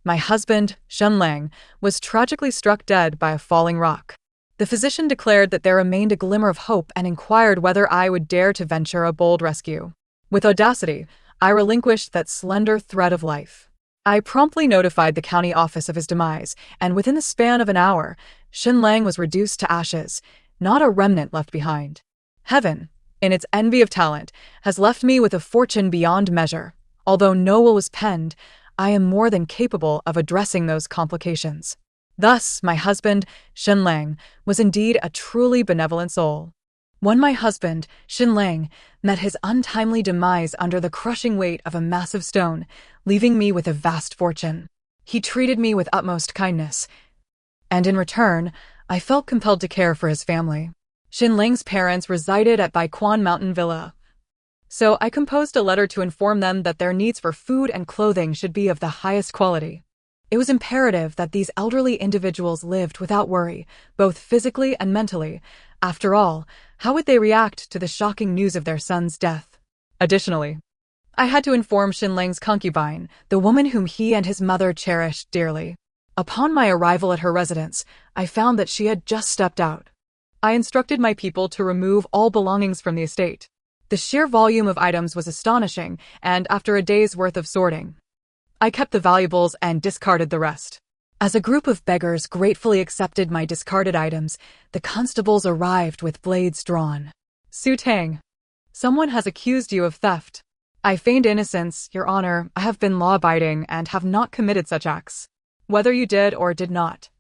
My husband, Shen Lang, was tragically struck dead by a falling rock. The physician declared that there remained a glimmer of hope and inquired whether I would dare to venture a bold rescue. With audacity, I relinquished that slender thread of life. I promptly notified the county office of his demise, and within the span of an hour, Shen Lang was reduced to ashes, not a remnant left behind. Heaven, in its envy of talent, has left me with a fortune beyond measure. Although no will was penned, I am more than capable of addressing those complications. Thus, my husband, Shen Lang, was indeed a truly benevolent soul. When my husband, Shen Lang, met his untimely demise under the crushing weight of a massive stone, leaving me with a vast fortune, he treated me with utmost kindness, and in return, I felt compelled to care for his family. Shen Lang's parents resided at Baiquan Mountain Villa, so I composed a letter to inform them that their needs for food and clothing should be of the highest quality. It was imperative that these elderly individuals lived without worry, both physically and mentally. After all, how would they react to the shocking news of their son's death? Additionally, I had to inform Shen Lang's concubine, the woman whom he and his mother cherished dearly. Upon my arrival at her residence, I found that she had just stepped out. I instructed my people to remove all belongings from the estate. The sheer volume of items was astonishing, and after a day's worth of sorting, I kept the valuables and discarded the rest. As a group of beggars gratefully accepted my discarded items, the constables arrived with blades drawn. Su Tang, someone has accused you of theft. I feigned innocence, Your Honor. I have been law-abiding and have not committed such acts. Whether you did or did not,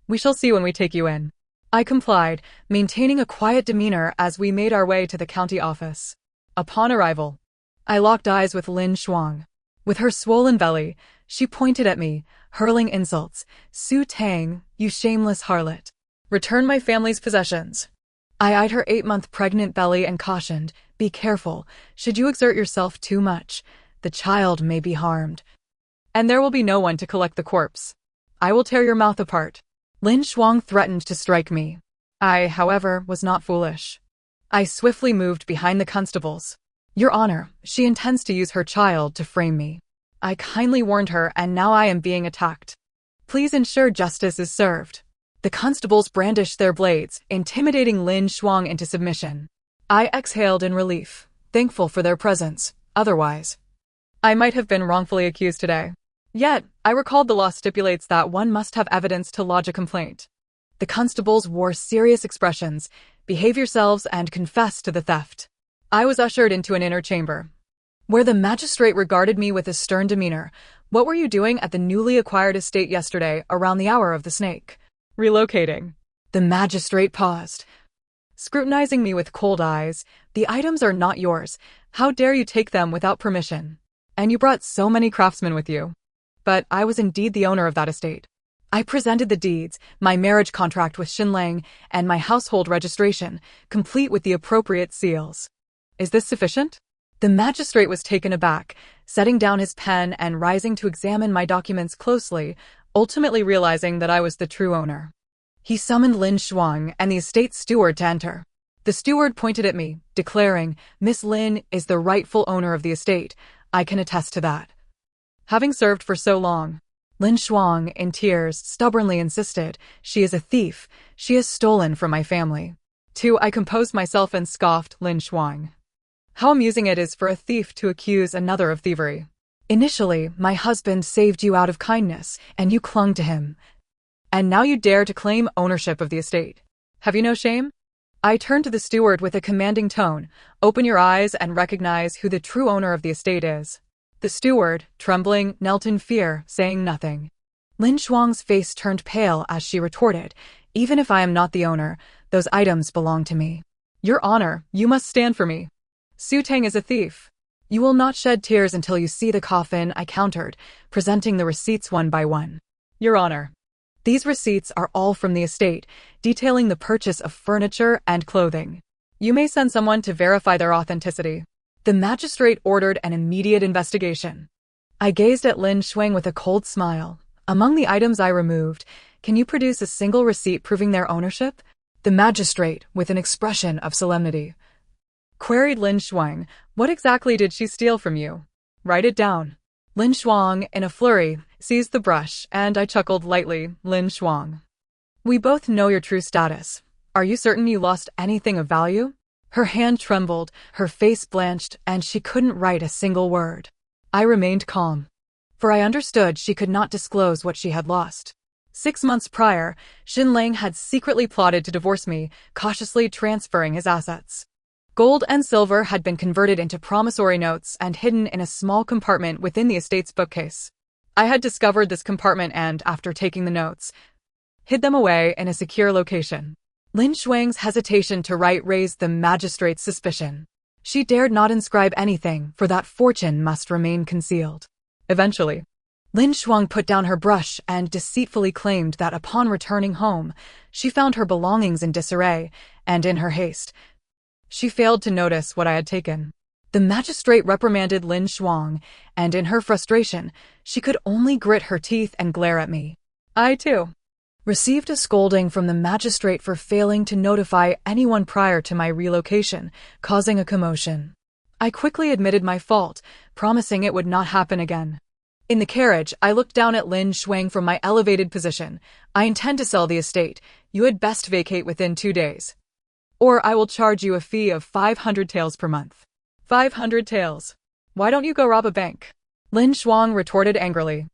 we shall see when we take you in. I complied, maintaining a quiet demeanor as we made our way to the county office. Upon arrival, I locked eyes with Lin Shuang. With her swollen belly, she pointed at me, hurling insults. Su Tang, you shameless harlot. Return my family's possessions. I eyed her 8-month pregnant belly and cautioned, be careful. Should you exert yourself too much, the child may be harmed. And there will be no one to collect the corpse. I will tear your mouth apart. Lin Shuang threatened to strike me. I, however, was not foolish. I swiftly moved behind the constables. Your Honor, she intends to use her child to frame me. I kindly warned her, and now I am being attacked. Please ensure justice is served. The constables brandished their blades, intimidating Lin Shuang into submission. I exhaled in relief, thankful for their presence. Otherwise, I might have been wrongfully accused today. Yet, I recalled the law stipulates that one must have evidence to lodge a complaint. The constables wore serious expressions. Behave yourselves and confess to the theft. I was ushered into an inner chamber, where the magistrate regarded me with a stern demeanor. What were you doing at the newly acquired estate yesterday around the hour of the snake? Relocating. The magistrate paused, scrutinizing me with cold eyes. The items are not yours. How dare you take them without permission? And you brought so many craftsmen with you. But I was indeed the owner of that estate. I presented the deeds, my marriage contract with Shen Lang, and my household registration, complete with the appropriate seals. Is this sufficient? The magistrate was taken aback, setting down his pen and rising to examine my documents closely, ultimately realizing that I was the true owner. He summoned Lin Shuang and the estate steward to enter. The steward pointed at me, declaring, Miss Lin is the rightful owner of the estate. I can attest to that. Having served for so long, Lin Shuang, in tears, stubbornly insisted, she is a thief. She has stolen from my family. Too, I composed myself and scoffed, Lin Shuang. How amusing it is for a thief to accuse another of thievery. Initially, my husband saved you out of kindness, and you clung to him. And now you dare to claim ownership of the estate. Have you no shame? I turned to the steward with a commanding tone. Open your eyes and recognize who the true owner of the estate is. The steward, trembling, knelt in fear, saying nothing. Lin Shuang's face turned pale as she retorted, even if I am not the owner, those items belong to me. Your Honor, you must stand for me. Su Tang is a thief. You will not shed tears until you see the coffin, I countered, presenting the receipts one by one. Your Honor, these receipts are all from the estate, detailing the purchase of furniture and clothing. You may send someone to verify their authenticity. The magistrate ordered an immediate investigation. I gazed at Lin Shuang with a cold smile. Among the items I removed, can you produce a single receipt proving their ownership? The magistrate, with an expression of solemnity, queried Lin Shuang, what exactly did she steal from you? Write it down. Lin Shuang, in a flurry, seized the brush, and I chuckled lightly. Lin Shuang. We both know your true status. Are you certain you lost anything of value? Her hand trembled, her face blanched, and she couldn't write a single word. I remained calm, for I understood she could not disclose what she had lost. 6 months prior, Xinlang had secretly plotted to divorce me, cautiously transferring his assets. Gold and silver had been converted into promissory notes and hidden in a small compartment within the estate's bookcase. I had discovered this compartment and, after taking the notes, hid them away in a secure location. Lin Shuang's hesitation to write raised the magistrate's suspicion. She dared not inscribe anything, for that fortune must remain concealed. Eventually, Lin Shuang put down her brush and deceitfully claimed that upon returning home, she found her belongings in disarray, and in her haste, she failed to notice what I had taken. The magistrate reprimanded Lin Shuang, and in her frustration, she could only grit her teeth and glare at me. I, too, received a scolding from the magistrate for failing to notify anyone prior to my relocation, causing a commotion. I quickly admitted my fault, promising it would not happen again. In the carriage, I looked down at Lin Shuang from my elevated position. I intend to sell the estate. You had best vacate within 2 days, or I will charge you a fee of 500 taels per month. 500 taels. Why don't you go rob a bank? Lin Shuang retorted angrily.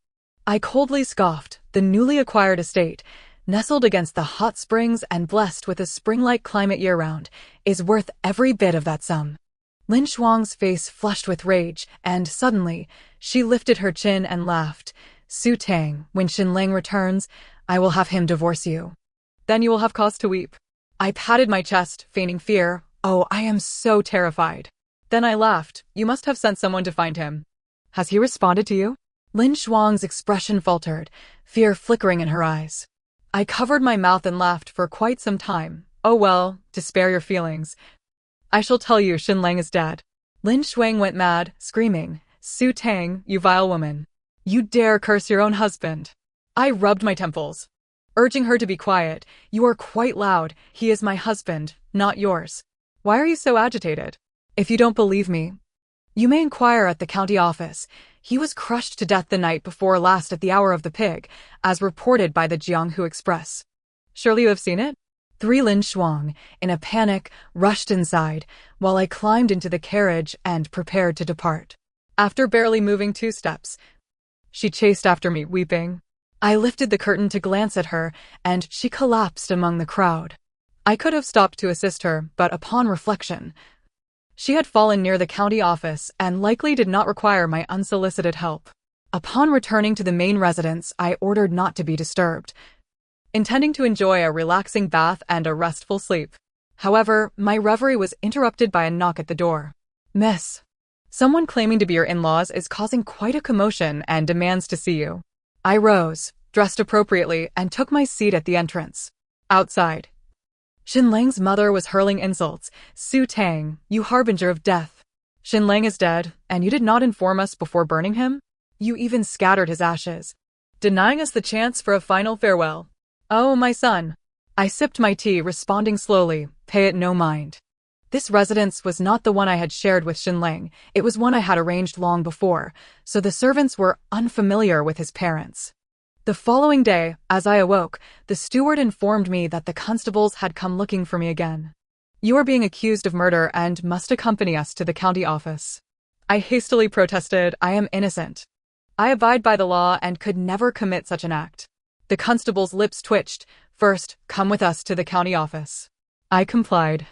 I coldly scoffed. The newly acquired estate, nestled against the hot springs and blessed with a spring-like climate year-round, is worth every bit of that sum. Lin Shuang's face flushed with rage, and suddenly, she lifted her chin and laughed. Su Tang, when Xinlang returns, I will have him divorce you. Then you will have cause to weep. I patted my chest, feigning fear. Oh, I am so terrified. Then I laughed. You must have sent someone to find him. Has he responded to you? Lin Shuang's expression faltered, fear flickering in her eyes. I covered my mouth and laughed for quite some time. Oh well, to spare your feelings, I shall tell you Xinlang is dead. Lin Shuang went mad, screaming, Su Tang, you vile woman. You dare curse your own husband. I rubbed my temples, urging her to be quiet. You are quite loud. He is my husband, not yours. Why are you so agitated? If you don't believe me, you may inquire at the county office. He was crushed to death the night before last at the hour of the pig, as reported by the Jianghu Express. Surely you have seen it? 3 Lin Shuang, in a panic, rushed inside, while I climbed into the carriage and prepared to depart. After barely moving 2 steps, she chased after me, weeping. I lifted the curtain to glance at her, and she collapsed among the crowd. I could have stopped to assist her, but upon reflection, she had fallen near the county office and likely did not require my unsolicited help. Upon returning to the main residence, I ordered not to be disturbed, intending to enjoy a relaxing bath and a restful sleep. However, my reverie was interrupted by a knock at the door. Miss, someone claiming to be your in-laws is causing quite a commotion and demands to see you. I rose, dressed appropriately, and took my seat at the entrance. Outside, Xinlang's mother was hurling insults. Su Tang, you harbinger of death. Xinlang is dead, and you did not inform us before burning him? You even scattered his ashes, denying us the chance for a final farewell. Oh, my son. I sipped my tea, responding slowly, pay it no mind. This residence was not the one I had shared with Xinlang. It was one I had arranged long before, so the servants were unfamiliar with his parents. The following day, as I awoke, the steward informed me that the constables had come looking for me again. You are being accused of murder and must accompany us to the county office. I hastily protested, I am innocent. I abide by the law and could never commit such an act. The constable's lips twitched. First, come with us to the county office. I complied,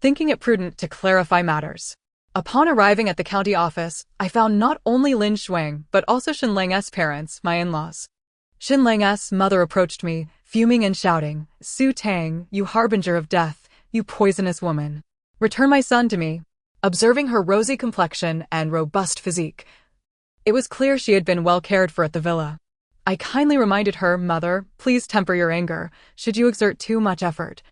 thinking it prudent to clarify matters. Upon arriving at the county office, I found not only Lin Shuang, but also Xinlang's parents, my in-laws. Xinlang's mother approached me, fuming and shouting, Su Tang, you harbinger of death, you poisonous woman. Return my son to me. Observing her rosy complexion and robust physique, it was clear she had been well cared for at the villa. I kindly reminded her, Mother, please temper your anger, should you exert too much effort.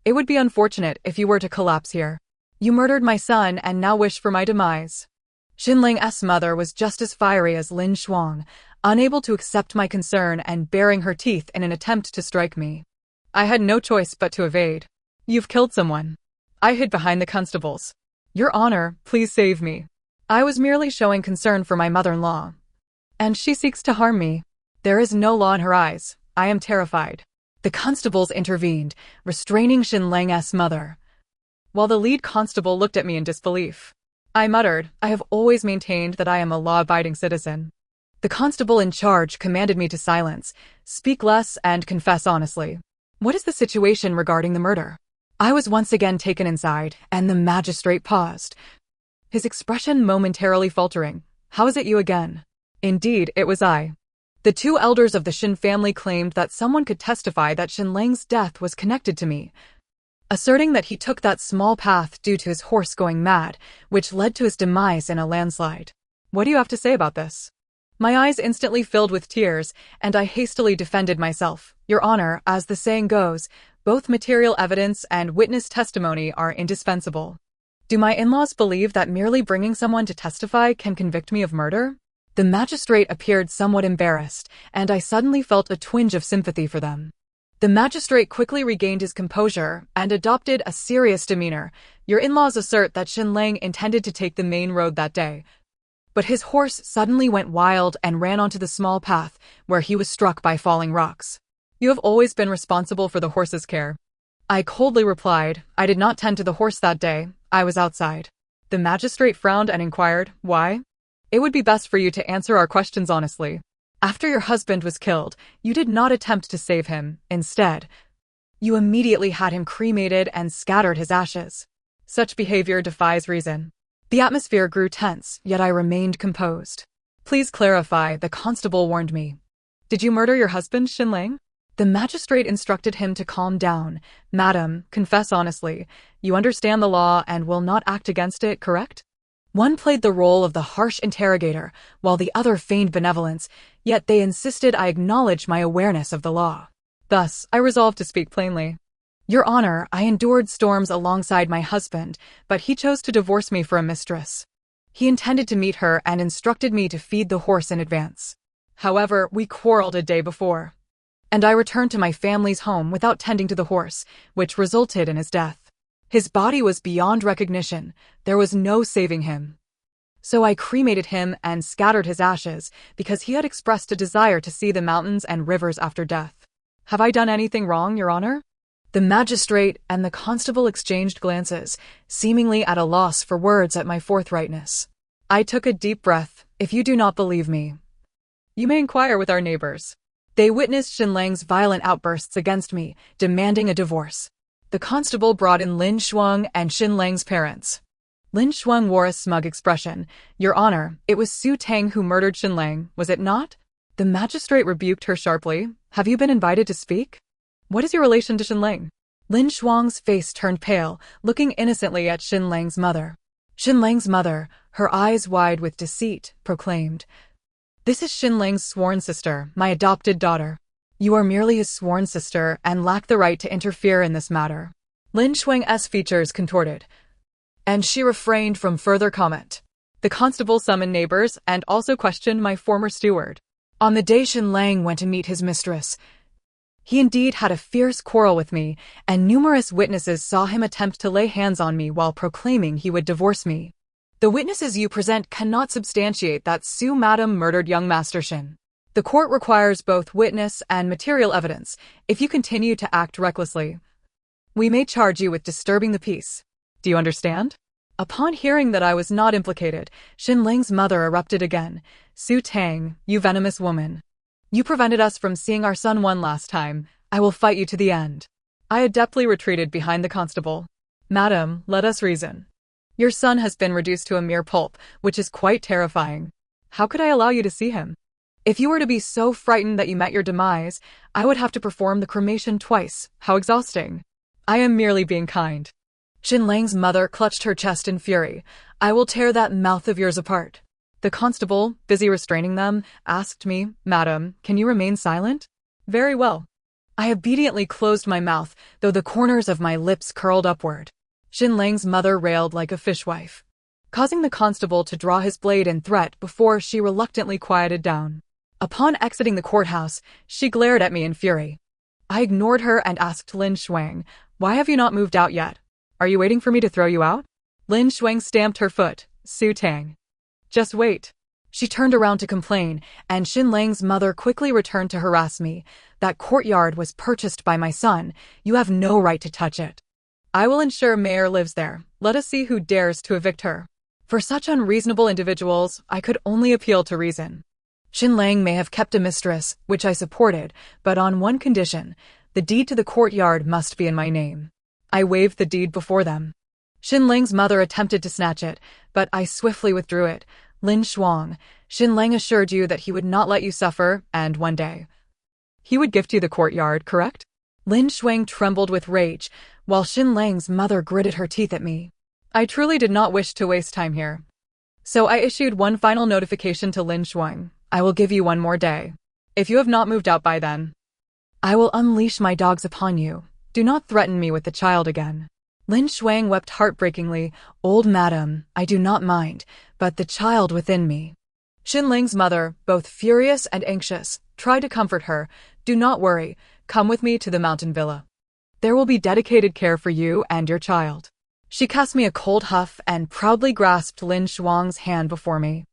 It would be unfortunate if you were to collapse here. You murdered my son and now wish for my demise. Xinlang's mother was just as fiery as Lin Shuang, unable to accept my concern and baring her teeth in an attempt to strike me. I had no choice but to evade. You've killed someone. I hid behind the constables. Your Honor, please save me. I was merely showing concern for my mother-in-law. And she seeks to harm me. There is no law in her eyes. I am terrified. The constables intervened, restraining Xinlang's mother, while the lead constable looked at me in disbelief. I muttered, I have always maintained that I am a law-abiding citizen. The constable in charge commanded me to silence, speak less, and confess honestly. What is the situation regarding the murder? I was once again taken inside, and the magistrate paused, his expression momentarily faltering. How is it you again? Indeed, it was I. The two elders of the Xin family claimed that someone could testify that Xinlang's death was connected to me, asserting that he took that small path due to his horse going mad, which led to his demise in a landslide. What do you have to say about this? My eyes instantly filled with tears, and I hastily defended myself. Your Honor, as the saying goes, both material evidence and witness testimony are indispensable. Do my in-laws believe that merely bringing someone to testify can convict me of murder? The magistrate appeared somewhat embarrassed, and I suddenly felt a twinge of sympathy for them. The magistrate quickly regained his composure and adopted a serious demeanor. Your in-laws assert that Xinlang intended to take the main road that day, but his horse suddenly went wild and ran onto the small path, where he was struck by falling rocks. You have always been responsible for the horse's care. I coldly replied, I did not tend to the horse that day. I was outside. The magistrate frowned and inquired, why? It would be best for you to answer our questions honestly. After your husband was killed, you did not attempt to save him. Instead, you immediately had him cremated and scattered his ashes. Such behavior defies reason. The atmosphere grew tense, yet I remained composed. Please clarify, the constable warned me. Did you murder your husband, Xinlang? The magistrate instructed him to calm down. Madam, confess honestly. You understand the law and will not act against it, correct? One played the role of the harsh interrogator, while the other feigned benevolence, yet they insisted I acknowledge my awareness of the law. Thus, I resolved to speak plainly. Your Honor, I endured storms alongside my husband, but he chose to divorce me for a mistress. He intended to meet her and instructed me to feed the horse in advance. However, we quarreled a day before, and I returned to my family's home without tending to the horse, which resulted in his death. His body was beyond recognition. There was no saving him. So I cremated him and scattered his ashes because he had expressed a desire to see the mountains and rivers after death. Have I done anything wrong, Your Honor? The magistrate and the constable exchanged glances, seemingly at a loss for words at my forthrightness. I took a deep breath. If you do not believe me, you may inquire with our neighbors. They witnessed Xinlang's violent outbursts against me, demanding a divorce. The constable brought in Lin Shuang and Xinlang's parents. Lin Shuang wore a smug expression. Your Honor, it was Su Tang who murdered Xinlang, was it not? The magistrate rebuked her sharply. Have you been invited to speak? What is your relation to Xinlang? Lin Shuang's face turned pale, looking innocently at Xinlang's mother. Xinlang's mother, her eyes wide with deceit, proclaimed, This is Xinlang's sworn sister, my adopted daughter. You are merely his sworn sister and lack the right to interfere in this matter. Lin Shuang's features contorted, and she refrained from further comment. The constable summoned neighbors and also questioned my former steward. On the day Xinlang went to meet his mistress, he indeed had a fierce quarrel with me, and numerous witnesses saw him attempt to lay hands on me while proclaiming he would divorce me. The witnesses you present cannot substantiate that Su Madam murdered young Master Xin. The court requires both witness and material evidence. If you continue to act recklessly, we may charge you with disturbing the peace. Do you understand? Upon hearing that I was not implicated, Xinlang's mother erupted again. Su Tang, you venomous woman. You prevented us from seeing our son one last time. I will fight you to the end. I adeptly retreated behind the constable. Madam, let us reason. Your son has been reduced to a mere pulp, which is quite terrifying. How could I allow you to see him? If you were to be so frightened that you met your demise, I would have to perform the cremation twice. How exhausting. I am merely being kind. Xinlang's mother clutched her chest in fury. I will tear that mouth of yours apart. The constable, busy restraining them, asked me, Madam, can you remain silent? Very well. I obediently closed my mouth, though the corners of my lips curled upward. Xinlang's mother railed like a fishwife, causing the constable to draw his blade in threat before she reluctantly quieted down. Upon exiting the courthouse, she glared at me in fury. I ignored her and asked Lin Shuang, why have you not moved out yet? Are you waiting for me to throw you out? Lin Shuang stamped her foot. Su Tang. Just wait. She turned around to complain, and Xinlang's mother quickly returned to harass me. That courtyard was purchased by my son. You have no right to touch it. I will ensure Mayor lives there. Let us see who dares to evict her. For such unreasonable individuals, I could only appeal to reason. Xinlang may have kept a mistress, which I supported, but on one condition: the deed to the courtyard must be in my name. I waved the deed before them. Xinlang's mother attempted to snatch it, but I swiftly withdrew it. Lin Shuang, Xinlang assured you that he would not let you suffer, and one day he would gift you the courtyard, correct? Lin Shuang trembled with rage, while Xinlang's mother gritted her teeth at me. I truly did not wish to waste time here. So I issued one final notification to Lin Shuang. I will give you one more day. If you have not moved out by then, I will unleash my dogs upon you. Do not threaten me with the child again. Lin Shuang wept heartbreakingly. Old madam, I do not mind, but the child within me. Xinlang's mother, both furious and anxious, tried to comfort her. Do not worry, come with me to the mountain villa. There will be dedicated care for you and your child. She cast me a cold huff and proudly grasped Lin Shuang's hand before me.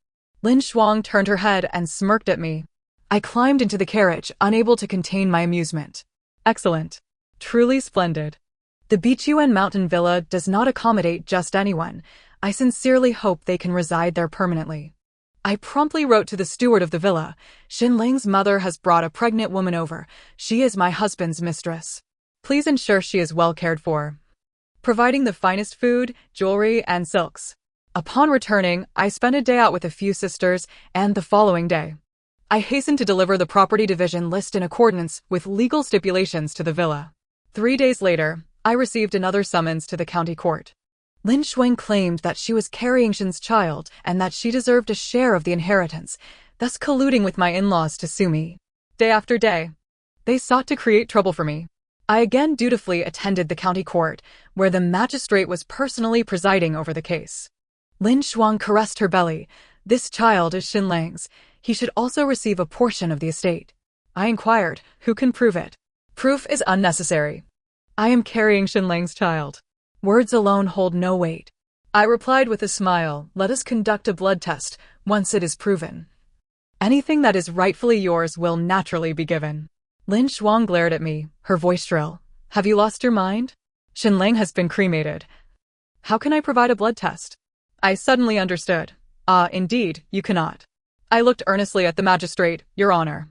Lin Shuang turned her head and smirked at me. I climbed into the carriage, unable to contain my amusement. Excellent. Truly splendid. The Bichuan Mountain Villa does not accommodate just anyone. I sincerely hope they can reside there permanently. I promptly wrote to the steward of the villa. Xinlang's mother has brought a pregnant woman over. She is my husband's mistress. Please ensure she is well cared for, providing the finest food, jewelry, and silks. Upon returning, I spent a day out with a few sisters, and the following day, I hastened to deliver the property division list in accordance with legal stipulations to the villa. 3 days later, I received another summons to the county court. Lin Shuang claimed that she was carrying Xin's child and that she deserved a share of the inheritance, thus colluding with my in-laws to sue me. Day after day, they sought to create trouble for me. I again dutifully attended the county court, where the magistrate was personally presiding over the case. Lin Shuang caressed her belly. This child is Xinlang's. He should also receive a portion of the estate. I inquired, who can prove it? Proof is unnecessary. I am carrying Xinlang's child. Words alone hold no weight. I replied with a smile, let us conduct a blood test. Once it is proven, anything that is rightfully yours will naturally be given. Lin Shuang glared at me, her voice shrill. Have you lost your mind? Xinlang has been cremated. How can I provide a blood test? I suddenly understood. Indeed, you cannot. I looked earnestly at the magistrate. Your Honor,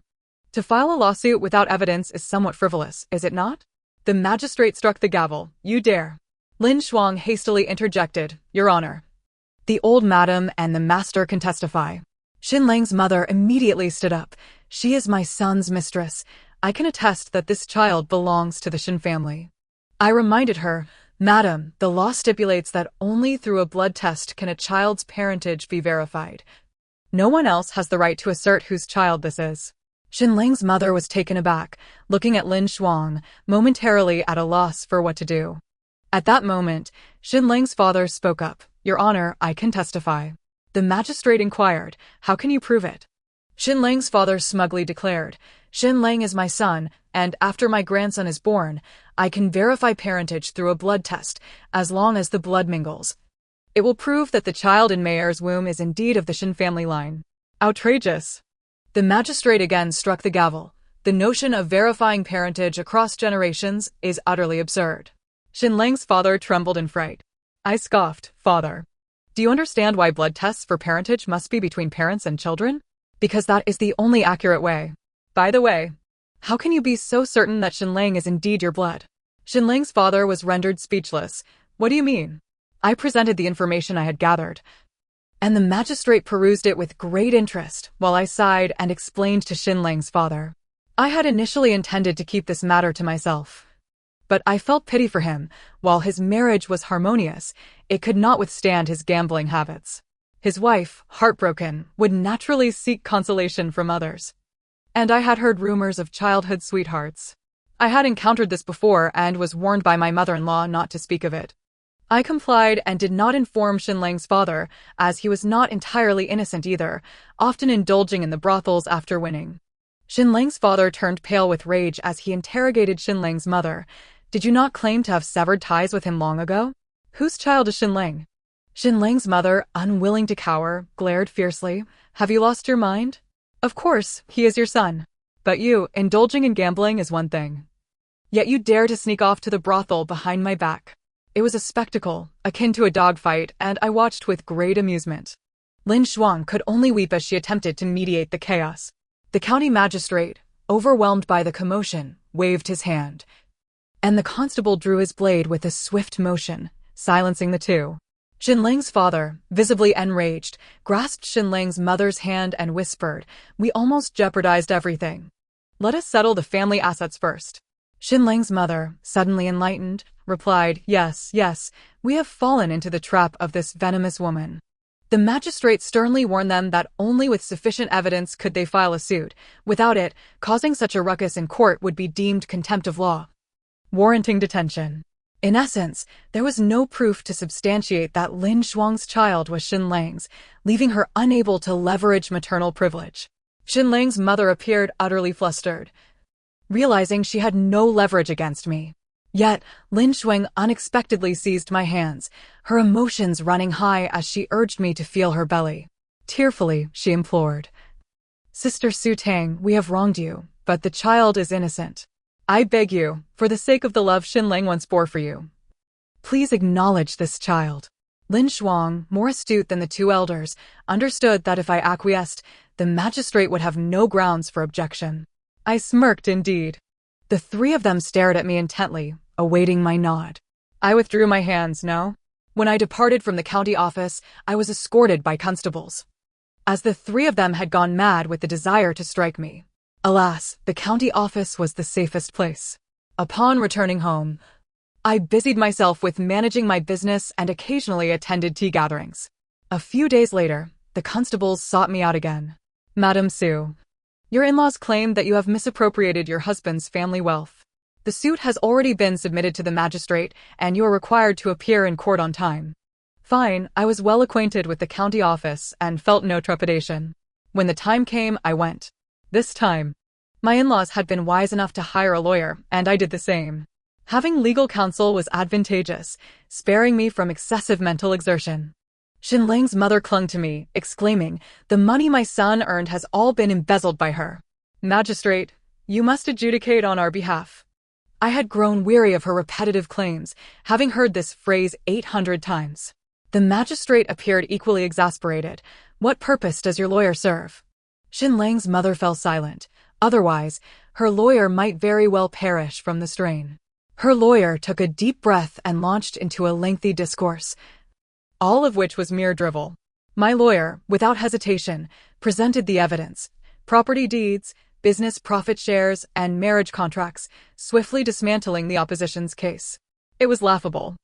to file a lawsuit without evidence is somewhat frivolous, is it not? The magistrate struck the gavel. You dare. Lin Shuang hastily interjected. Your Honor, the old madam and the master can testify. Xinlang's mother immediately stood up. She is my son's mistress. I can attest that this child belongs to the Xin family. I reminded her, Madam, the law stipulates that only through a blood test can a child's parentage be verified. No one else has the right to assert whose child this is. Xinlang's mother was taken aback, looking at Lin Shuang, momentarily at a loss for what to do. At that moment, Xinlang's father spoke up. Your Honor, I can testify. The magistrate inquired, how can you prove it? Xinlang's father smugly declared, Xinlang is my son, and after my grandson is born, I can verify parentage through a blood test, as long as the blood mingles. It will prove that the child in Mayer's womb is indeed of the Xin family line. Outrageous. The magistrate again struck the gavel. The notion of verifying parentage across generations is utterly absurd. Xinlang's father trembled in fright. I scoffed, Father, do you understand why blood tests for parentage must be between parents and children? Because that is the only accurate way. By the way, how can you be so certain that Xinlang is indeed your blood? Xinlang's father was rendered speechless. What do you mean? I presented the information I had gathered, and the magistrate perused it with great interest, while I sighed and explained to Xinlang's father. I had initially intended to keep this matter to myself, but I felt pity for him. While his marriage was harmonious, it could not withstand his gambling habits. His wife, heartbroken, would naturally seek consolation from others. And I had heard rumors of childhood sweethearts. I had encountered this before and was warned by my mother-in-law not to speak of it. I complied and did not inform Xinlang's father, as he was not entirely innocent either, often indulging in the brothels after winning. Xinlang's father turned pale with rage as he interrogated Xinlang's mother. Did you not claim to have severed ties with him long ago? Whose child is Xinlang? Xinlang's mother, unwilling to cower, glared fiercely. Have you lost your mind? Of course, he is your son. But you, indulging in gambling is one thing. Yet you dare to sneak off to the brothel behind my back. It was a spectacle, akin to a dogfight, and I watched with great amusement. Lin Shuang could only weep as she attempted to mediate the chaos. The county magistrate, overwhelmed by the commotion, waved his hand, and the constable drew his blade with a swift motion, silencing the two. Xinlang's father, visibly enraged, grasped Xinlang's mother's hand and whispered, "We almost jeopardized everything. Let us settle the family assets first." Xinlang's mother, suddenly enlightened, replied, "Yes, yes, we have fallen into the trap of this venomous woman." The magistrate sternly warned them that only with sufficient evidence could they file a suit. Without it, causing such a ruckus in court would be deemed contempt of law, warranting detention. In essence, there was no proof to substantiate that Lin Shuang's child was Xinlang's, leaving her unable to leverage maternal privilege. Xinlang's mother appeared utterly flustered, realizing she had no leverage against me. Yet, Lin Shuang unexpectedly seized my hands, her emotions running high as she urged me to feel her belly. Tearfully, she implored, "Sister Su Tang, we have wronged you, but the child is innocent. I beg you, for the sake of the love Xinlang once bore for you, please acknowledge this child." Lin Shuang, more astute than the two elders, understood that if I acquiesced, the magistrate would have no grounds for objection. I smirked indeed. The three of them stared at me intently, awaiting my nod. I withdrew my hands, no? When I departed from the county office, I was escorted by constables, as the three of them had gone mad with the desire to strike me. Alas, the county office was the safest place. Upon returning home, I busied myself with managing my business and occasionally attended tea gatherings. A few days later, the constables sought me out again. "Madam Su, your in-laws claim that you have misappropriated your husband's family wealth. The suit has already been submitted to the magistrate, and you are required to appear in court on time." Fine, I was well acquainted with the county office and felt no trepidation. When the time came, I went. This time, my in-laws had been wise enough to hire a lawyer, and I did the same. Having legal counsel was advantageous, sparing me from excessive mental exertion. Xinlang's mother clung to me, exclaiming, "The money my son earned has all been embezzled by her. Magistrate, you must adjudicate on our behalf." I had grown weary of her repetitive claims, having heard this phrase 800 times. The magistrate appeared equally exasperated. "What purpose does your lawyer serve?" Xinlang's mother fell silent. Otherwise, her lawyer might very well perish from the strain. Her lawyer took a deep breath and launched into a lengthy discourse, all of which was mere drivel. My lawyer, without hesitation, presented the evidence: property deeds, business profit shares, and marriage contracts, swiftly dismantling the opposition's case. It was laughable.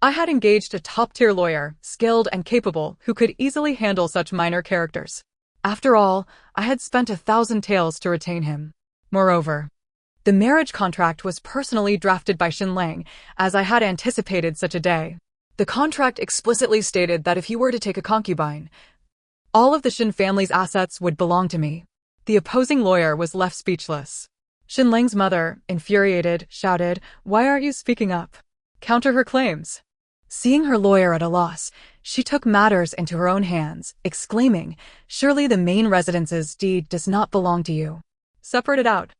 I had engaged a top-tier lawyer, skilled and capable, who could easily handle such minor characters. After all, I had spent 1,000 taels to retain him. Moreover, the marriage contract was personally drafted by Xinlang, as I had anticipated such a day. The contract explicitly stated that if he were to take a concubine, all of the Xin family's assets would belong to me. The opposing lawyer was left speechless. Xinlang's mother, infuriated, shouted, "Why aren't you speaking up? Counter her claims." Seeing her lawyer at a loss, she took matters into her own hands, exclaiming, "Surely the main residence's deed does not belong to you. Separate it out."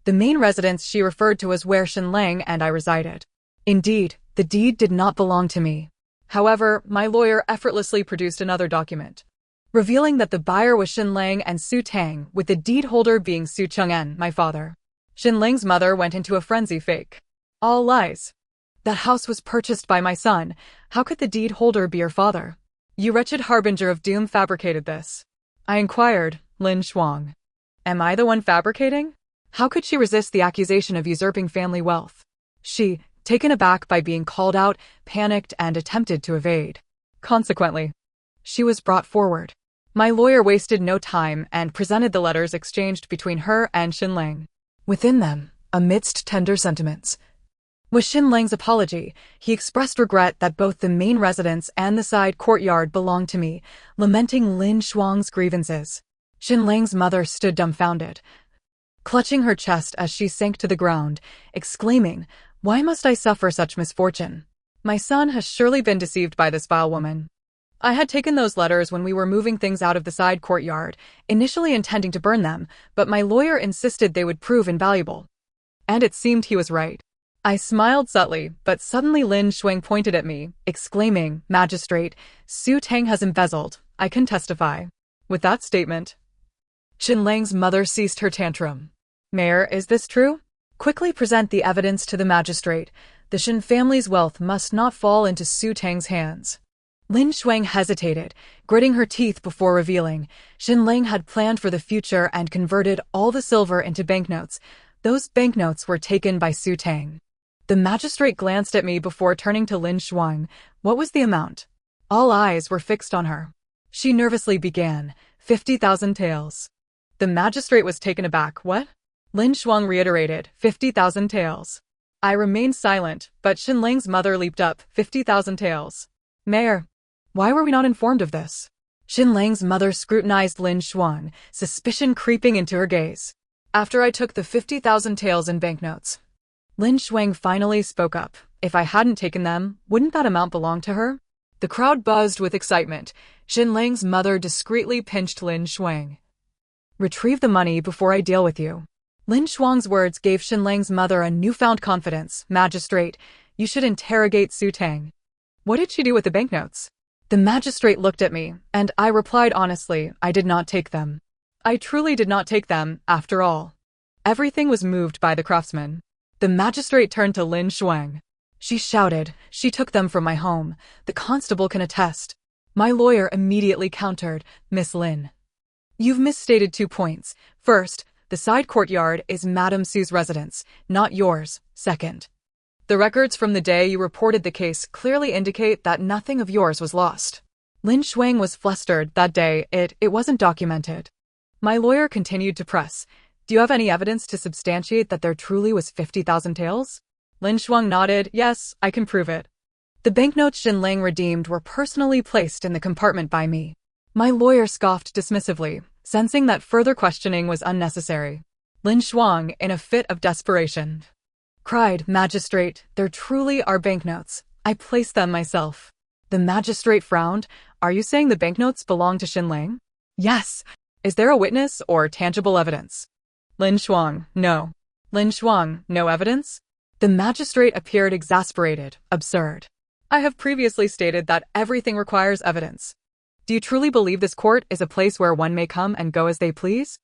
The main residence she referred to was where Xinlang and I resided. Indeed, the deed did not belong to me. However, my lawyer effortlessly produced another document, revealing that the buyer was Xinlang and Su Tang, with the deed holder being Su Cheng'en, my father. Xinlang's mother went into a frenzy. Fake. All lies. That house was purchased by my son. How could the deed holder be your father? You wretched harbinger of doom fabricated this. I inquired, Lin Shuang. Am I the one fabricating? How could she resist the accusation of usurping family wealth? She, taken aback by being called out, panicked and attempted to evade. Consequently, she was brought forward. My lawyer wasted no time and presented the letters exchanged between her and Xinlang. Within them, amidst tender sentiments, was Xinlang's apology. He expressed regret that both the main residence and the side courtyard belonged to me, lamenting Lin Shuang's grievances. Xinlang's mother stood dumbfounded, clutching her chest as she sank to the ground, exclaiming, "Why must I suffer such misfortune? My son has surely been deceived by this vile woman." I had taken those letters when we were moving things out of the side courtyard, initially intending to burn them, but my lawyer insisted they would prove invaluable. And it seemed he was right. I smiled subtly, but suddenly Lin Shuang pointed at me, exclaiming, "Magistrate, Su Tang has embezzled. I can testify." With that statement, Xin Lang's mother ceased her tantrum. "Mayor, is this true? Quickly present the evidence to the magistrate. The Xin family's wealth must not fall into Su Tang's hands." Lin Shuang hesitated, gritting her teeth before revealing. Xin Lang had planned for the future and converted all the silver into banknotes. Those banknotes were taken by Su Tang. The magistrate glanced at me before turning to Lin Shuang. What was the amount? All eyes were fixed on her. She nervously began, 50,000 taels. The magistrate was taken aback. What? Lin Shuang reiterated, 50,000 taels. I remained silent, but Xin Lang's mother leaped up, 50,000 taels. Mayor, why were we not informed of this? Xin Lang's mother scrutinized Lin Shuang, suspicion creeping into her gaze. After I took the 50,000 taels in banknotes. Lin Shuang finally spoke up. If I hadn't taken them, wouldn't that amount belong to her? The crowd buzzed with excitement. Xin Lang's mother discreetly pinched Lin Shuang. Retrieve the money before I deal with you. Lin Shuang's words gave Xin Lang's mother a newfound confidence. Magistrate, you should interrogate Su Tang. What did she do with the banknotes? The magistrate looked at me, and I replied honestly, I did not take them. I truly did not take them, after all. Everything was moved by the craftsman. The magistrate turned to Lin Shuang. She shouted, she took them from my home. The constable can attest. My lawyer immediately countered, Miss Lin. You've misstated 2 points. First, the side courtyard is Madame Su's residence, not yours. Second, the records from the day you reported the case clearly indicate that nothing of yours was lost. Lin Shuang was flustered that day. It wasn't documented. My lawyer continued to press. Do you have any evidence to substantiate that there truly was 50,000 taels? Lin Shuang nodded. Yes, I can prove it. The banknotes Xin Lang redeemed were personally placed in the compartment by me. My lawyer scoffed dismissively, sensing that further questioning was unnecessary. Lin Shuang, in a fit of desperation, cried, Magistrate, there truly are banknotes. I placed them myself. The magistrate frowned. Are you saying the banknotes belong to Xin Lang? Yes. Is there a witness or tangible evidence? Lin Shuang, no. Lin Shuang, no evidence? The magistrate appeared exasperated. Absurd. I have previously stated that everything requires evidence. Do you truly believe this court is a place where one may come and go as they please?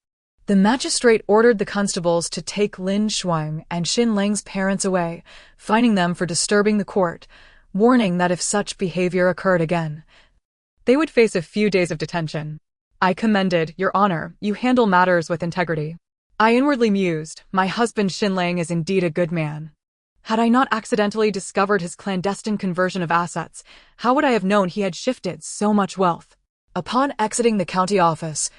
The magistrate ordered the constables to take Lin Shuang and Xin Lang's parents away, fining them for disturbing the court, warning that if such behavior occurred again, they would face a few days of detention. I commended, Your Honor, you handle matters with integrity. I inwardly mused, my husband Xin Lang is indeed a good man. Had I not accidentally discovered his clandestine conversion of assets, how would I have known he had shifted so much wealth? Upon exiting the county office,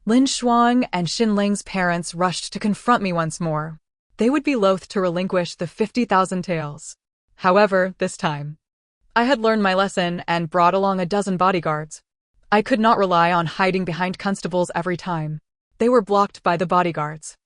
Lin Shuang and Xin Lang's parents rushed to confront me once more. They would be loath to relinquish the 50,000 taels. However, this time, I had learned my lesson and brought along a dozen bodyguards. I could not rely on hiding behind constables every time. They were blocked by the bodyguards.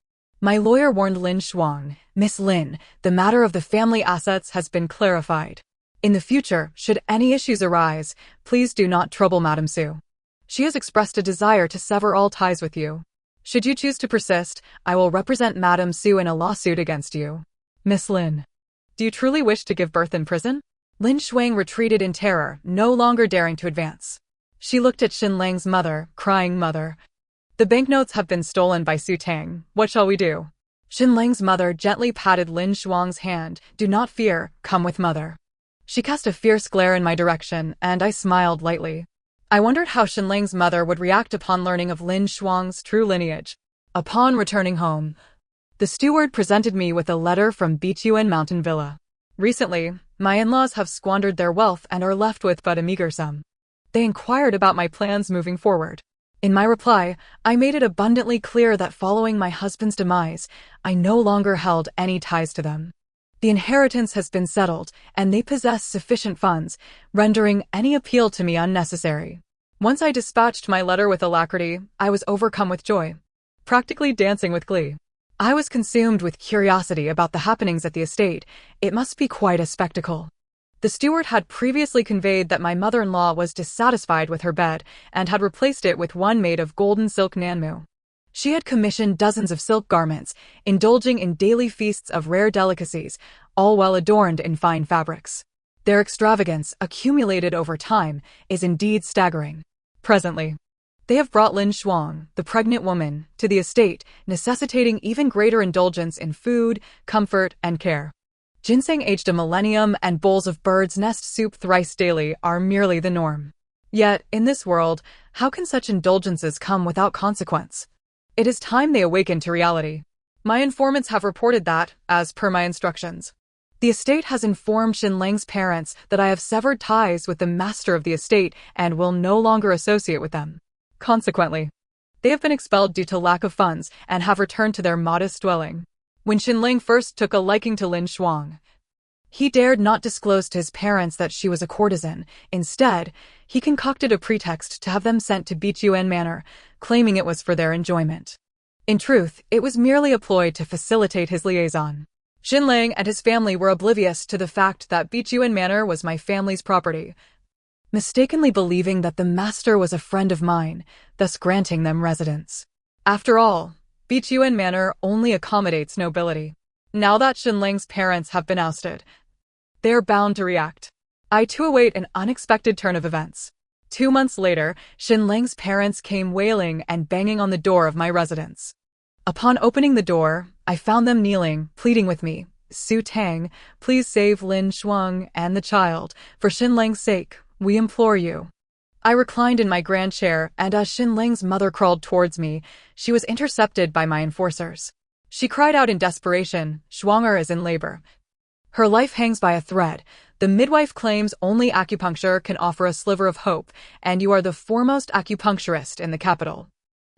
My lawyer warned Lin Shuang, Miss Lin, the matter of the family assets has been clarified. In the future, should any issues arise, please do not trouble Madame Su. She has expressed a desire to sever all ties with you. Should you choose to persist, I will represent Madame Su in a lawsuit against you. Miss Lin, do you truly wish to give birth in prison? Lin Shuang retreated in terror, no longer daring to advance. She looked at Xin Lang's mother, crying, Mother, the banknotes have been stolen by Su Tang. What shall we do? Xin Lang's mother gently patted Lin Shuang's hand. Do not fear, come with mother. She cast a fierce glare in my direction, and I smiled lightly. I wondered how Xin Lang's mother would react upon learning of Lin Shuang's true lineage. Upon returning home, the steward presented me with a letter from Bituan Mountain Villa. Recently, my in-laws have squandered their wealth and are left with but a meager sum. They inquired about my plans moving forward. In my reply, I made it abundantly clear that following my husband's demise, I no longer held any ties to them. The inheritance has been settled, and they possess sufficient funds, rendering any appeal to me unnecessary. Once I dispatched my letter with alacrity, I was overcome with joy, practically dancing with glee. I was consumed with curiosity about the happenings at the estate. It must be quite a spectacle. The steward had previously conveyed that my mother-in-law was dissatisfied with her bed and had replaced it with one made of golden silk nanmu. She had commissioned dozens of silk garments, indulging in daily feasts of rare delicacies, all well adorned in fine fabrics. Their extravagance, accumulated over time, is indeed staggering. Presently, they have brought Lin Shuang, the pregnant woman, to the estate, necessitating even greater indulgence in food, comfort, and care. Ginseng aged a millennium and bowls of bird's nest soup thrice daily are merely the norm. Yet, in this world, how can such indulgences come without consequence? It is time they awaken to reality. My informants have reported that, as per my instructions, the estate has informed Xinlang's parents that I have severed ties with the master of the estate and will no longer associate with them. Consequently, they have been expelled due to lack of funds and have returned to their modest dwelling. When Xinlang first took a liking to Lin Shuang, he dared not disclose to his parents that she was a courtesan. Instead, he concocted a pretext to have them sent to Bichuan Manor, claiming it was for their enjoyment. In truth, it was merely a ploy to facilitate his liaison. Xinlang and his family were oblivious to the fact that Bichuan Manor was my family's property, mistakenly believing that the master was a friend of mine, thus granting them residence. After all, Bichuan Manor only accommodates nobility. Now that Xinlang's parents have been ousted, they are bound to react. I too await an unexpected turn of events. 2 months later, Xinlang's parents came wailing and banging on the door of my residence. Upon opening the door, I found them kneeling, pleading with me, "Su Tang, please save Lin Shuang and the child. For Xinlang's sake, we implore you." I reclined in my grand chair, and as Xinlang's mother crawled towards me, she was intercepted by my enforcers. She cried out in desperation, "Shuanger is in labor. Her life hangs by a thread. The midwife claims only acupuncture can offer a sliver of hope, and you are the foremost acupuncturist in the capital.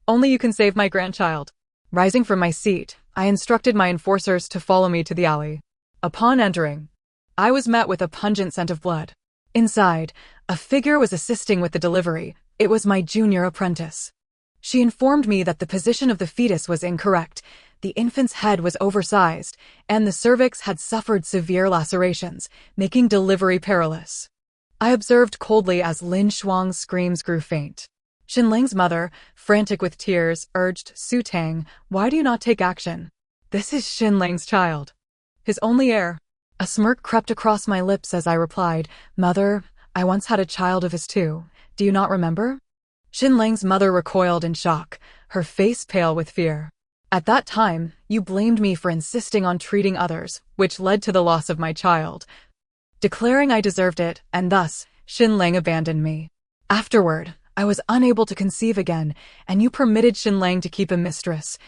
Only you can save my grandchild." Rising from my seat, I instructed my enforcers to follow me to the alley. Upon entering, I was met with a pungent scent of blood. Inside, a figure was assisting with the delivery. It was my junior apprentice. She informed me that the position of the fetus was incorrect, the infant's head was oversized, and the cervix had suffered severe lacerations, making delivery perilous. I observed coldly as Lin Shuang's screams grew faint. Xinlang's mother, frantic with tears, urged, "Su Tang, why do you not take action? This is Xinlang's child, his only heir." A smirk crept across my lips as I replied, "Mother, I once had a child of his too. Do you not remember?" Xinlang's mother recoiled in shock, her face pale with fear. "At that time, you blamed me for insisting on treating others, which led to the loss of my child, declaring I deserved it, and thus, Xinlang abandoned me. Afterward, I was unable to conceive again, and you permitted Xinlang to keep a mistress,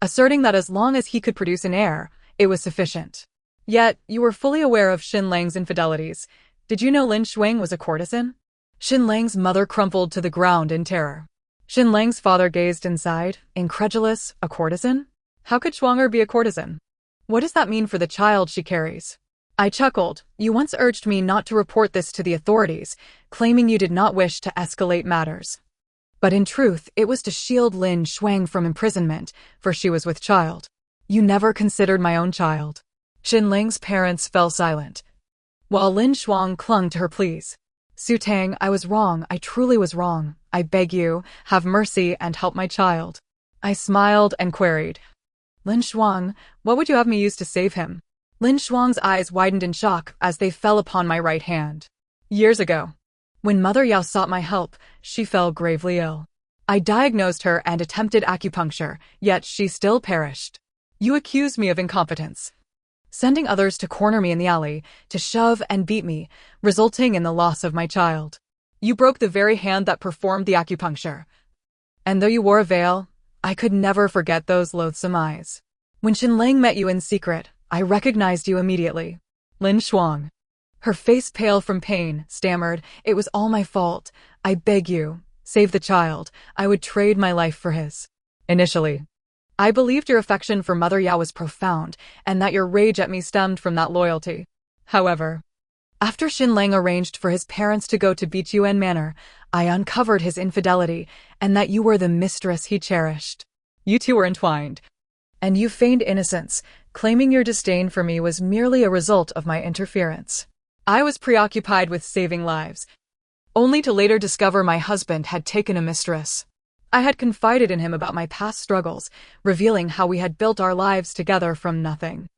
asserting that as long as he could produce an heir, it was sufficient. Yet, you were fully aware of Xinlang's infidelities. Did you know Lin Shuang was a courtesan?" Xinlang's mother crumpled to the ground in terror. Xinlang's father gazed inside, incredulous. "A courtesan? How could Shuanger be a courtesan? What does that mean for the child she carries?" I chuckled. "You once urged me not to report this to the authorities, claiming you did not wish to escalate matters. But in truth, it was to shield Lin Shuang from imprisonment, for she was with child. You never considered my own child." Xinlang's parents fell silent, while Lin Shuang clung to her pleas. "Su Tang, I was wrong. I truly was wrong. I beg you, have mercy and help my child." I smiled and queried, "Lin Shuang, what would you have me use to save him?" Lin Shuang's eyes widened in shock as they fell upon my right hand. "Years ago, when Mother Yao sought my help, she fell gravely ill. I diagnosed her and attempted acupuncture, yet she still perished. You accuse me of incompetence, sending others to corner me in the alley, to shove and beat me, resulting in the loss of my child. You broke the very hand that performed the acupuncture. And though you wore a veil, I could never forget those loathsome eyes. When Xinlang met you in secret, I recognized you immediately. Lin Shuang." Her face pale from pain, stammered, "It was all my fault. I beg you, save the child. I would trade my life for his." Initially, I believed your affection for Mother Yao was profound, and that your rage at me stemmed from that loyalty. However, after Xinlang arranged for his parents to go to Bichuan Manor, I uncovered his infidelity, and that you were the mistress he cherished. You two were entwined, and you feigned innocence, claiming your disdain for me was merely a result of my interference. I was preoccupied with saving lives, only to later discover my husband had taken a mistress. I had confided in him about my past struggles, revealing how we had built our lives together from nothing.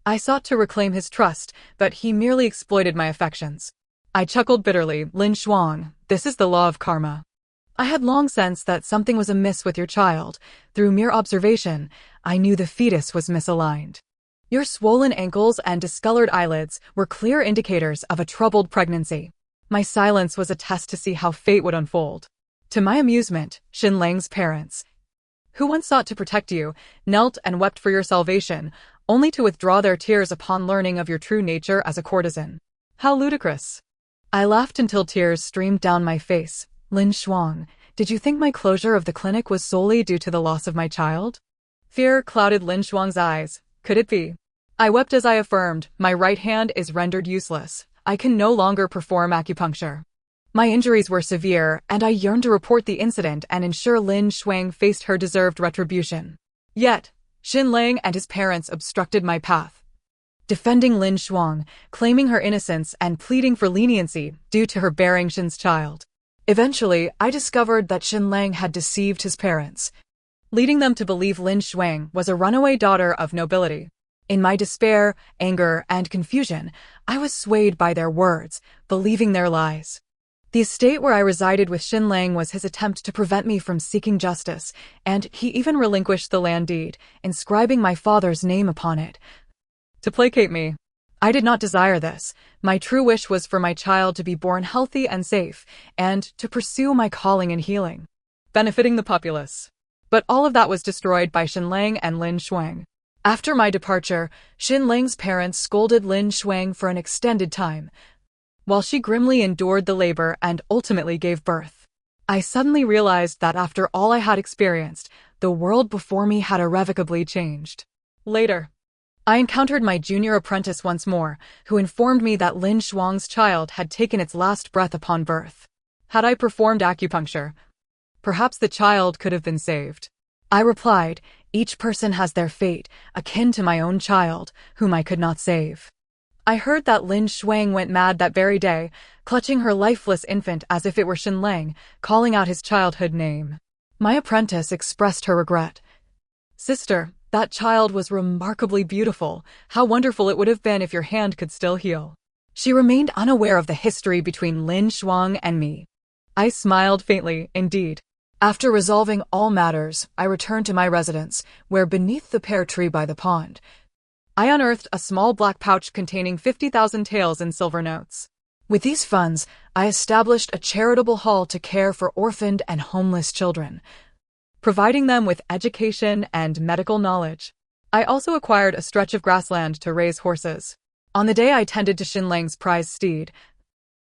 I sought to reclaim his trust, but he merely exploited my affections. I chuckled bitterly. Lin Shuang, this is the law of karma. I had long sensed that something was amiss with your child. Through mere observation, I knew the fetus was misaligned. Your swollen ankles and discolored eyelids were clear indicators of a troubled pregnancy. My silence was a test to see how fate would unfold. To my amusement, Xinlang's parents, who once sought to protect you, knelt and wept for your salvation, only to withdraw their tears upon learning of your true nature as a courtesan. How ludicrous. I laughed until tears streamed down my face. Lin Shuang, did you think my closure of the clinic was solely due to the loss of my child? Fear clouded Lin Shuang's eyes. Could it be? I wept as I affirmed, my right hand is rendered useless. I can no longer perform acupuncture. My injuries were severe, and I yearned to report the incident and ensure Lin Shuang faced her deserved retribution. Yet, Xinlang and his parents obstructed my path, defending Lin Shuang, claiming her innocence and pleading for leniency due to her bearing Xin's child. Eventually, I discovered that Xinlang had deceived his parents, leading them to believe Lin Shuang was a runaway daughter of nobility. In my despair, anger, and confusion, I was swayed by their words, believing their lies. The estate where I resided with Xinlang was his attempt to prevent me from seeking justice, and he even relinquished the land deed, inscribing my father's name upon it. To placate me, I did not desire this. My true wish was for my child to be born healthy and safe, and to pursue my calling in healing, benefiting the populace. But all of that was destroyed by Xinlang and Lin Shuang. After my departure, Xinlang's parents scolded Lin Shuang for an extended time, while she grimly endured the labor and ultimately gave birth. I suddenly realized that after all I had experienced, the world before me had irrevocably changed. Later, I encountered my junior apprentice once more, who informed me that Lin Shuang's child had taken its last breath upon birth. Had I performed acupuncture, perhaps the child could have been saved. I replied, each person has their fate, akin to my own child, whom I could not save. I heard that Lin Shuang went mad that very day, clutching her lifeless infant as if it were Xinlang, calling out his childhood name. My apprentice expressed her regret. Sister, that child was remarkably beautiful. How wonderful it would have been if your hand could still heal. She remained unaware of the history between Lin Shuang and me. I smiled faintly, indeed. After resolving all matters, I returned to my residence, where beneath the pear tree by the pond, I unearthed a small black pouch containing 50,000 taels in silver notes. With these funds, I established a charitable hall to care for orphaned and homeless children, providing them with education and medical knowledge. I also acquired a stretch of grassland to raise horses. On the day I tended to Xinlang's prize steed,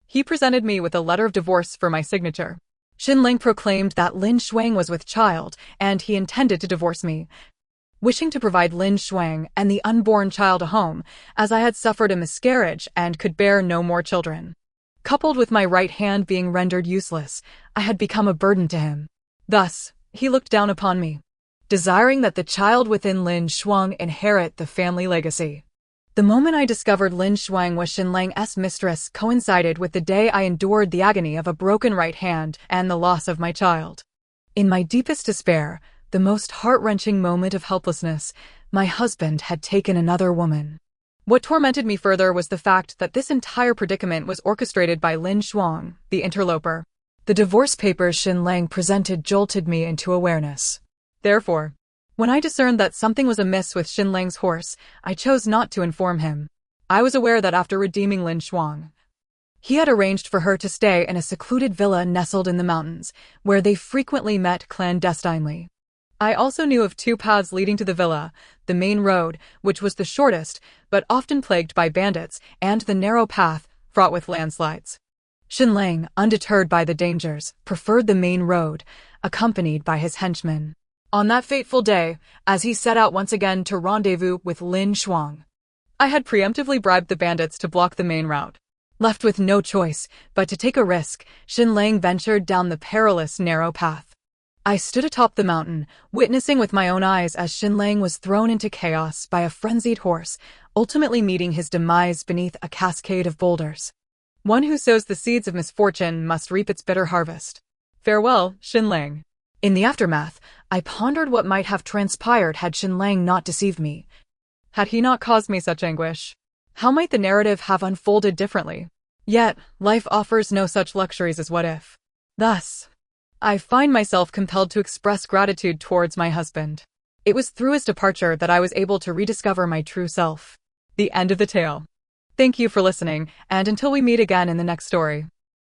he presented me with a letter of divorce for my signature. Xinlang proclaimed that Lin Shuang was with child, and he intended to divorce me, wishing to provide Lin Shuang and the unborn child a home, as I had suffered a miscarriage and could bear no more children. Coupled with my right hand being rendered useless, I had become a burden to him. Thus, he looked down upon me, desiring that the child within Lin Shuang inherit the family legacy. The moment I discovered Lin Shuang was Xinlang's mistress coincided with the day I endured the agony of a broken right hand and the loss of my child. In my deepest despair, the most heart-wrenching moment of helplessness, my husband had taken another woman. What tormented me further was the fact that this entire predicament was orchestrated by Lin Shuang, the interloper. The divorce papers Xinlang presented jolted me into awareness. Therefore, when I discerned that something was amiss with Xinlang's horse, I chose not to inform him. I was aware that after redeeming Lin Shuang, he had arranged for her to stay in a secluded villa nestled in the mountains, where they frequently met clandestinely. I also knew of two paths leading to the villa, the main road, which was the shortest, but often plagued by bandits, and the narrow path, fraught with landslides. Xinlang, undeterred by the dangers, preferred the main road, accompanied by his henchmen. On that fateful day, as he set out once again to rendezvous with Lin Shuang, I had preemptively bribed the bandits to block the main route. Left with no choice but to take a risk, Xinlang ventured down the perilous narrow path. I stood atop the mountain, witnessing with my own eyes as Xinlang was thrown into chaos by a frenzied horse, ultimately meeting his demise beneath a cascade of boulders. One who sows the seeds of misfortune must reap its bitter harvest. Farewell, Xinlang. In the aftermath, I pondered what might have transpired had Xinlang not deceived me. Had he not caused me such anguish? How might the narrative have unfolded differently? Yet, life offers no such luxuries as what if. Thus, I find myself compelled to express gratitude towards my husband. It was through his departure that I was able to rediscover my true self. The end of the tale. Thank you for listening, and until we meet again in the next story.